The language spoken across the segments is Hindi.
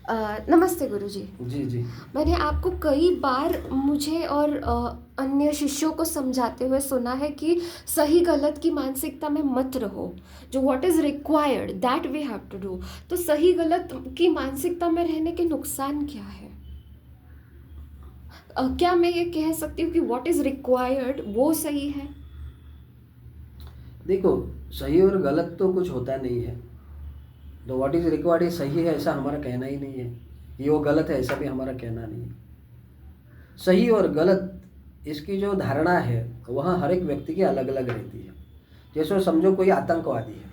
नमस्ते गुरुजी। जी जी। मैंने आपको कई बार मुझे और अन्य शिष्यों को समझाते हुए सुना है कि सही गलत की मानसिकता में मत रहो। जो what is required that we have to do. तो सही गलत की मानसिकता में रहने के नुकसान क्या है? क्या मैं ये कह सकती हूँ कि व्हाट इज़ रिक्वायर्ड वो सही है? देखो, सही और गलत तो कुछ होता नहीं है। तो व्हाट इज़ रिक्वायर्ड ये सही है ऐसा हमारा कहना ही नहीं है, ये वो गलत है ऐसा भी हमारा कहना नहीं है। सही और गलत इसकी जो धारणा है वह हर एक व्यक्ति की अलग अलग रहती है। जैसे समझो कोई आतंकवादी है,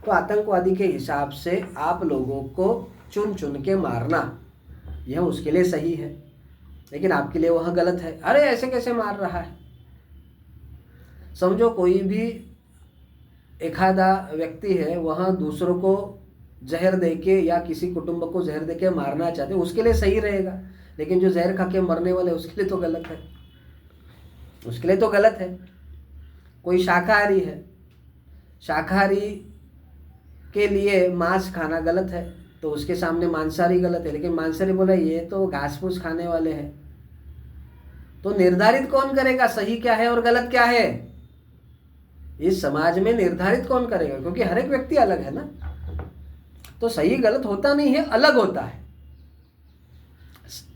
तो आतंकवादी के हिसाब से आप लोगों को चुन चुन के मारना यह उसके लिए सही है, लेकिन आपके लिए वह गलत है। अरे ऐसे कैसे मार रहा है। समझो कोई भी एखादा व्यक्ति है, वह दूसरों को जहर देके या किसी कुटुंब को जहर देके मारना चाहते, उसके लिए सही रहेगा, लेकिन जो जहर खा के मरने वाले उसके लिए तो गलत है, उसके लिए तो गलत है। कोई शाकाहारी है, शाकाहारी के लिए मांस खाना गलत है, तो उसके सामने मांसाहारी गलत है, लेकिन मांसाहारी बोला ये तो घास फूस खाने वाले हैं। तो निर्धारित कौन करेगा सही क्या है और गलत क्या है? इस समाज में निर्धारित कौन करेगा? क्योंकि हर एक व्यक्ति अलग है ना। तो सही गलत होता नहीं है, अलग होता है।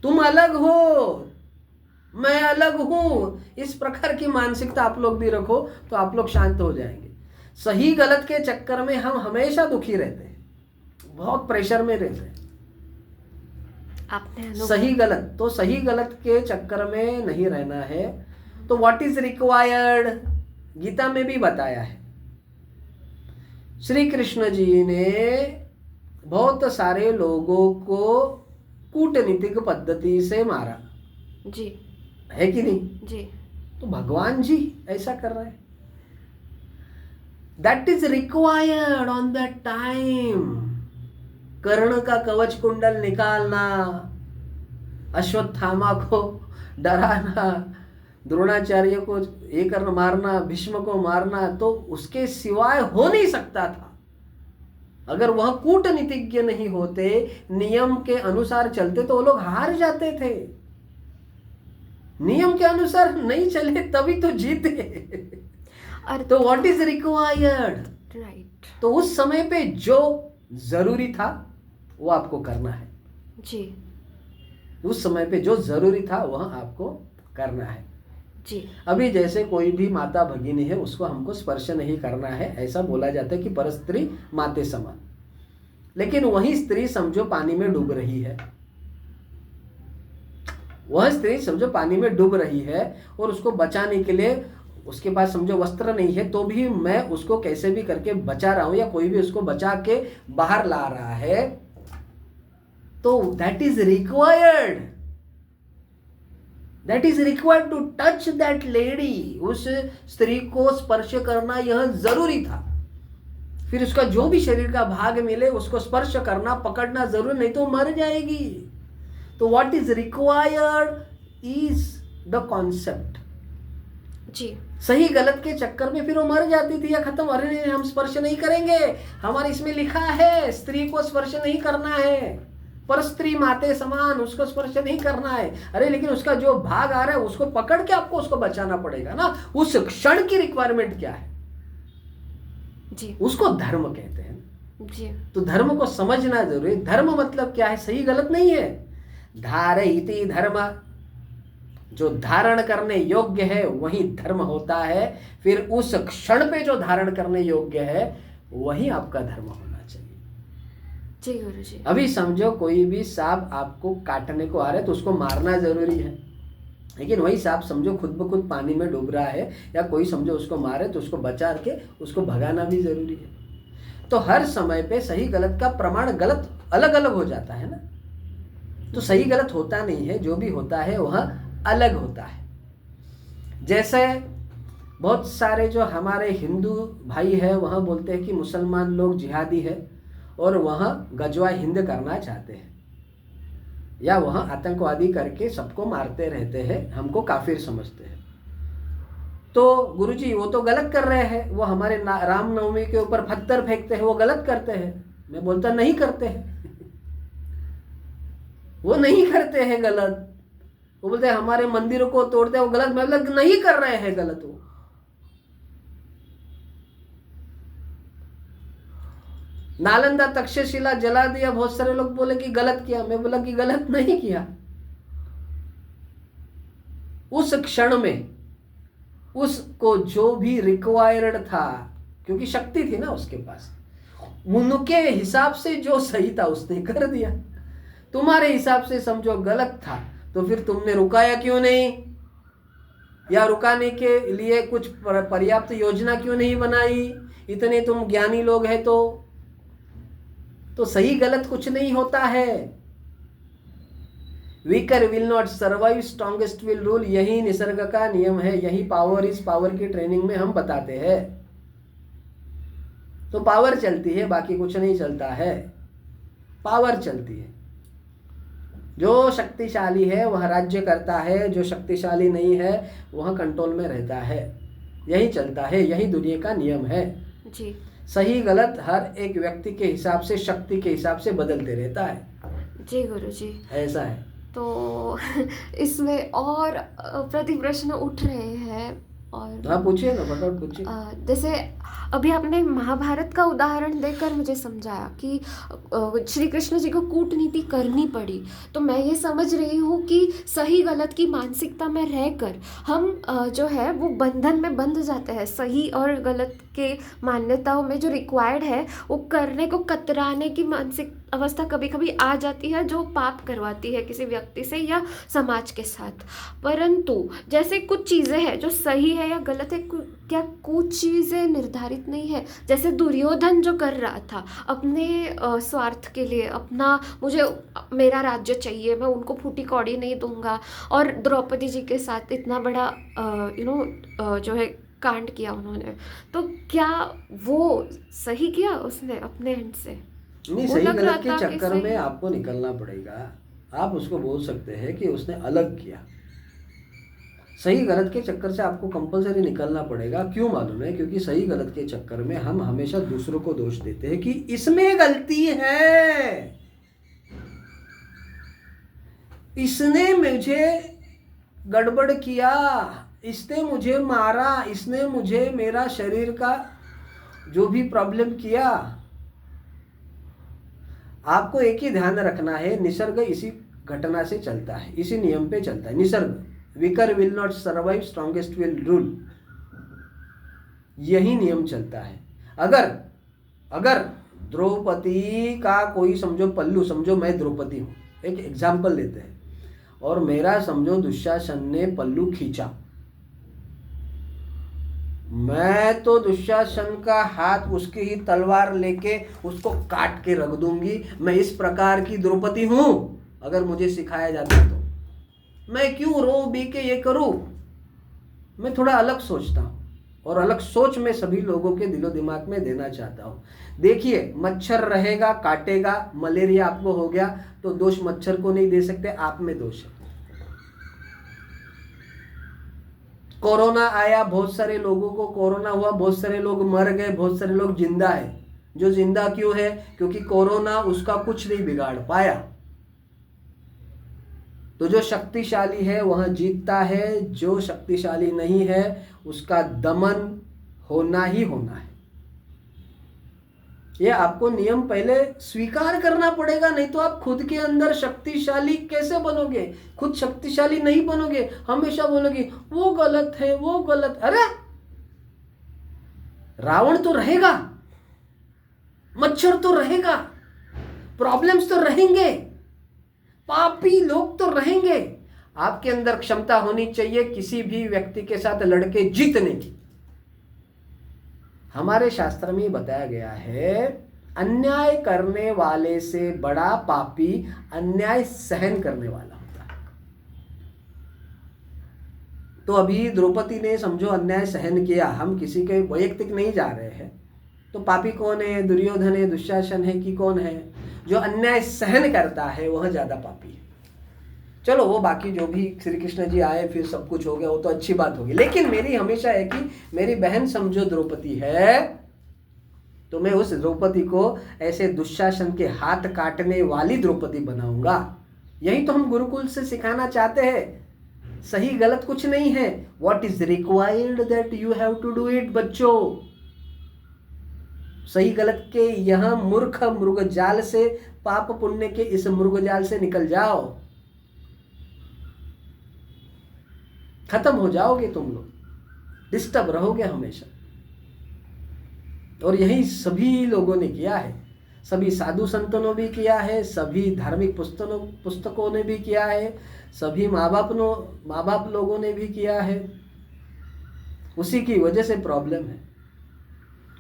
तुम अलग हो, मैं अलग हूं, इस प्रकार की मानसिकता आप लोग भी रखो तो आप लोग शांत हो जाएंगे। सही गलत के चक्कर में हम हमेशा दुखी रहते हैं, बहुत प्रेशर में रहते हैं। सही गलत, तो सही गलत के चक्कर में नहीं रहना है। तो व्हाट इज रिक्वायर्ड गीता में भी बताया है। श्री कृष्ण जी ने बहुत सारे लोगों को कूटनीतिक पद्धति से मारा जी, है कि नहीं? जी। तो भगवान जी ऐसा कर रहे हैं। That is required on that time. Karna का कवच कुंडल निकालना, अश्वत्थामा को डराना, द्रोणाचार्य को ये करना, मारना, भीष्म को मारना, तो उसके सिवाय हो नहीं सकता था। अगर वह कूटनीतिज्ञ नहीं होते, नियम के अनुसार चलते, तो वो लोग हार जाते थे। नियम के अनुसार नहीं चले तभी तो जीते। तो व्हाट इज रिक्वायर्ड, राइट। तो उस समय पे जो जरूरी था वो आपको करना है जी, उस समय पे जो जरूरी था वह आपको करना है जी। अभी जैसे कोई भी माता भगिनी है उसको हमको स्पर्श नहीं करना है, ऐसा बोला जाता है कि परस्त्री माते समान। लेकिन वही स्त्री समझो पानी में डूब रही है, वह स्त्री समझो पानी में डूब रही है और उसको बचाने के लिए उसके पास समझो वस्त्र नहीं है, तो भी मैं उसको कैसे भी करके बचा रहा हूं, या कोई भी उसको बचा के बाहर ला रहा है, तो that is required. That is required to touch that lady. उस स्त्री को स्पर्श करना यह जरूरी था। फिर उसका जो भी शरीर का भाग मिले उसको स्पर्श करना, पकड़ना जरूरी, नहीं तो मर जाएगी। तो what is required is the concept. जी। सही गलत के चक्कर में फिर वो मर जाती थी या खत्म, अरे हम स्पर्श नहीं करेंगे, हमारे इसमें लिखा है स्त्री को स्पर्श नहीं करना है, पर स्त्री माते समान, उसको स्पर्श नहीं करना है। अरे लेकिन उसका जो भाग आ रहा है उसको पकड़ के आपको उसको बचाना पड़ेगा ना। उस क्षण की रिक्वायरमेंट क्या है जी, उसको धर्म कहते हैं। जी। तो धर्म को समझना जरूरी। धर्म मतलब क्या है? सही गलत नहीं है। धारयति धर्म, जो धारण करने योग्य है वही धर्म होता है। फिर उस क्षण पे जो धारण करने योग्य है वही आपका धर्म होना चाहिए। जी गुरुजी। अभी समझो कोई भी सांप आपको काटने को आ रहा है तो उसको मारना जरूरी है, लेकिन वही सांप समझो खुद ब खुद पानी में डूब रहा है या कोई समझो उसको मारे तो उसको बचा के उसको भगाना भी जरूरी है। तो हर समय पे सही गलत का प्रमाण गलत अलग अलग हो जाता है ना। तो सही गलत होता नहीं है, जो भी होता है वह अलग होता है। जैसे बहुत सारे जो हमारे हिंदू भाई है वह बोलते हैं कि मुसलमान लोग जिहादी है और वह गजवा हिंद करना चाहते हैं, या वह आतंकवादी करके सबको मारते रहते हैं, हमको काफिर समझते हैं। तो गुरुजी वो तो गलत कर रहे हैं, वो हमारे रामनवमी के ऊपर पत्थर फेंकते हैं, वो गलत करते हैं। मैं बोलता नहीं करते हैं। वो नहीं करते हैं गलत। वो बोलते हैं हमारे मंदिरों को तोड़ते हैं वो गलत, मतलब नहीं कर रहे हैं गलत। वो नालंदा तक्षशिला जला दिया, बहुत सारे लोग बोले कि गलत किया, मैं बोला कि गलत नहीं किया। उस क्षण में उसको जो भी रिक्वायर्ड था, क्योंकि शक्ति थी ना उसके पास, उनके हिसाब से जो सही था उसने कर दिया। तुम्हारे हिसाब से समझो गलत था तो फिर तुमने रुकाया क्यों नहीं, या रुकाने के लिए कुछ पर्याप्त योजना क्यों नहीं बनाई? इतने तुम ज्ञानी लोग हैं तो सही गलत कुछ नहीं होता है। Weaker will not survive, strongest will rule, यही निसर्ग का नियम है, यही पावर इज पावर की ट्रेनिंग में हम बताते हैं। तो पावर चलती है, बाकी कुछ नहीं चलता है, पावर चलती है। जो शक्तिशाली है वह राज्य करता है, जो शक्तिशाली नहीं है वह कंट्रोल में रहता है। यही चलता है, यही दुनिया का नियम है जी। सही गलत हर एक व्यक्ति के हिसाब से, शक्ति के हिसाब से बदलते रहता है। जी गुरुजी, ऐसा है। तो इसमें और प्रति प्रश्न उठ रहे हैं। और हाँ पूछिए ना, फटाफट पूछिए। जैसे अभी आपने महाभारत का उदाहरण देकर मुझे समझाया कि श्री कृष्ण जी को कूटनीति करनी पड़ी, तो मैं ये समझ रही हूँ कि सही गलत की मानसिकता में रहकर हम जो है वो बंधन में बंध जाते हैं। सही और गलत के मान्यताओं में जो रिक्वायर्ड है वो करने को कतराने की मानसिक अवस्था कभी कभी आ जाती है, जो पाप करवाती है किसी व्यक्ति से या समाज के साथ। परंतु जैसे कुछ चीज़ें हैं जो सही है या गलत है, क्या कुछ चीज़ें निर्धारित नहीं है? जैसे दुर्योधन जो कर रहा था अपने स्वार्थ के लिए, अपना मुझे मेरा राज्य चाहिए, मैं उनको फूटी कौड़ी नहीं दूंगा, और द्रौपदी जी के साथ इतना बड़ा जो है कांड किया उन्होंने, तो क्या वो सही किया उसने अपने एंड से? नहीं, सही गलत के चक्कर में आपको निकलना पड़ेगा। आप उसको बोल सकते हैं कि उसने अलग किया। सही गलत के चक्कर से आपको कंपलसरी निकलना पड़ेगा। क्यों मालूम है? क्योंकि सही गलत के चक्कर में हम हमेशा दूसरों को दोष देते हैं कि इसमें गलती है, इसने मुझे गड़बड़ किया, इसने मुझे मारा, इसने मुझे मेरा शरीर का जो भी प्रॉब्लम किया। आपको एक ही ध्यान रखना है, निसर्ग इसी घटना से चलता है, इसी नियम पे चलता है। Nisarga weaker will not survive, strongest will rule, यही नियम चलता है। अगर द्रौपदी का कोई समझो पल्लू, समझो मैं द्रौपदी हूं, एक एग्जाम्पल लेते हैं, और मेरा समझो दुशासन ने पल्लू खींचा, मैं तो दुशासन का हाथ उसकी ही तलवार लेके उसको काट के रख दूंगी। मैं इस प्रकार की द्रौपदी हूं। अगर मुझे सिखाया जाता तो मैं क्यों रो बी के ये करूं? मैं थोड़ा अलग सोचता हूं, और अलग सोच में सभी लोगों के दिलो दिमाग में देना चाहता हूं। देखिए, मच्छर रहेगा, काटेगा, मलेरिया आपको हो गया तो दोष मच्छर को नहीं दे सकते, आप में दोष है। कोरोना आया, बहुत सारे लोगों को कोरोना हुआ, बहुत सारे लोग मर गए, बहुत सारे लोग जिंदा है। जो जिंदा क्यों है? क्योंकि कोरोना उसका कुछ नहीं बिगाड़ पाया। तो जो शक्तिशाली है वह जीतता है, जो शक्तिशाली नहीं है उसका दमन होना ही होना है। ये आपको नियम पहले स्वीकार करना पड़ेगा, नहीं तो आप खुद के अंदर शक्तिशाली कैसे बनोगे? खुद शक्तिशाली नहीं बनोगे, हमेशा बोलोगे वो गलत है, वो गलत। अरे रावण तो रहेगा, मच्छर तो रहेगा, प्रॉब्लम्स तो रहेंगे, पापी लोग तो रहेंगे। आपके अंदर क्षमता होनी चाहिए किसी भी व्यक्ति के साथ लड़के जीतने की। हमारे शास्त्र में बताया गया है, अन्याय करने वाले से बड़ा पापी अन्याय सहन करने वाला होता है। तो अभी द्रौपदी ने समझो अन्याय सहन किया, हम किसी के वैयक्तिक नहीं जा रहे हैं, तो पापी कौन है? दुर्योधन है, दुशासन है कि कौन है? जो अन्याय सहन करता है वह ज्यादा पापी है। चलो वो बाकी जो भी श्री कृष्ण जी आए फिर सब कुछ हो गया, वो तो अच्छी बात होगी, लेकिन मेरी हमेशा है कि मेरी बहन समझो द्रौपदी है, तो मैं उस द्रौपदी को ऐसे दुशासन के हाथ काटने वाली द्रौपदी बनाऊंगा। यही तो हम गुरुकुल से सिखाना चाहते हैं। सही गलत कुछ नहीं है, what is required that you have to do it. बच्चों, सही गलत के यहां मूर्ख मृग जाल से, पाप पुण्य के इस मृग जाल से निकल जाओ, खत्म हो जाओगे तुम लोग, डिस्टर्ब रहोगे हमेशा। और यही सभी लोगों ने किया है, सभी साधु संतों ने भी किया है, सभी धार्मिक पुस्तकों ने भी किया है, सभी माँ बाप लोगों ने भी किया है। उसी की वजह से प्रॉब्लम है।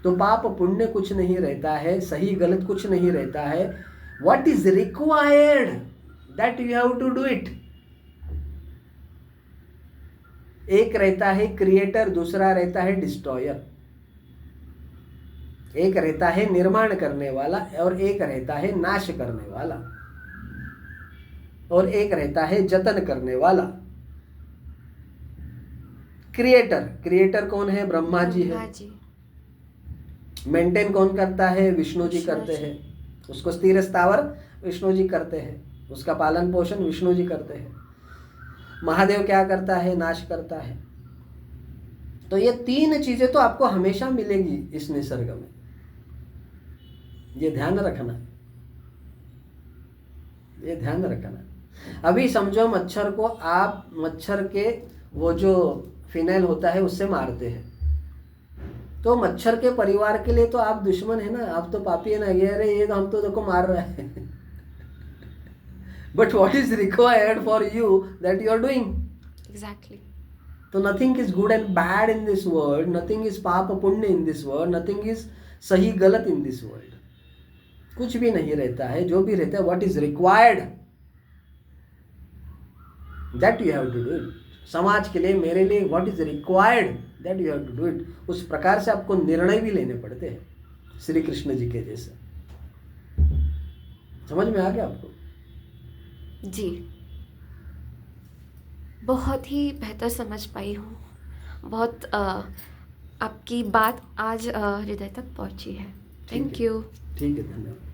तो पाप पुण्य कुछ नहीं रहता है, सही गलत कुछ नहीं रहता है। What is required that you have to do it. एक रहता है क्रिएटर, दूसरा रहता है डिस्ट्रॉयर। एक रहता है निर्माण करने वाला और एक रहता है नाश करने वाला, और एक रहता है जतन करने वाला। क्रिएटर कौन है? ब्रह्मा जी है। मेंटेन कौन करता है? विष्णु जी करते हैं। उसको स्थिर स्थावर विष्णु जी करते हैं, उसका पालन पोषण विष्णु जी करते हैं। महादेव क्या करता है? नाश करता है। तो ये तीन चीजें तो आपको हमेशा मिलेंगी इस निसर्ग में, ये ध्यान रखना, ये ध्यान रखना। अभी समझो मच्छर को आप मच्छर के वो जो फिनाइल होता है उससे मारते हैं, तो मच्छर के परिवार के लिए तो आप दुश्मन है ना, आप तो पापी है ना, ये अरे ये तो हम तो देखो मार रहा है। But what is required for you that you are doing. Exactly. तो nothing is good and bad in this world, nothing is पाप पुण्य in this world, nothing is सही गलत इन दिस वर्ल्ड। कुछ भी नहीं रहता है, जो भी रहता है what is required that you have to do it. समाज के लिए, मेरे लिए what is required that you have to do it. उस प्रकार से आपको निर्णय भी लेने पड़ते हैं श्री कृष्ण जी के जैसे। समझ में आ गया आपको? जी, बहुत ही बेहतर समझ पाई हूँ। बहुत आपकी बात आज हृदय तक पहुँची है। Thank you. ठीक है, धन्यवाद।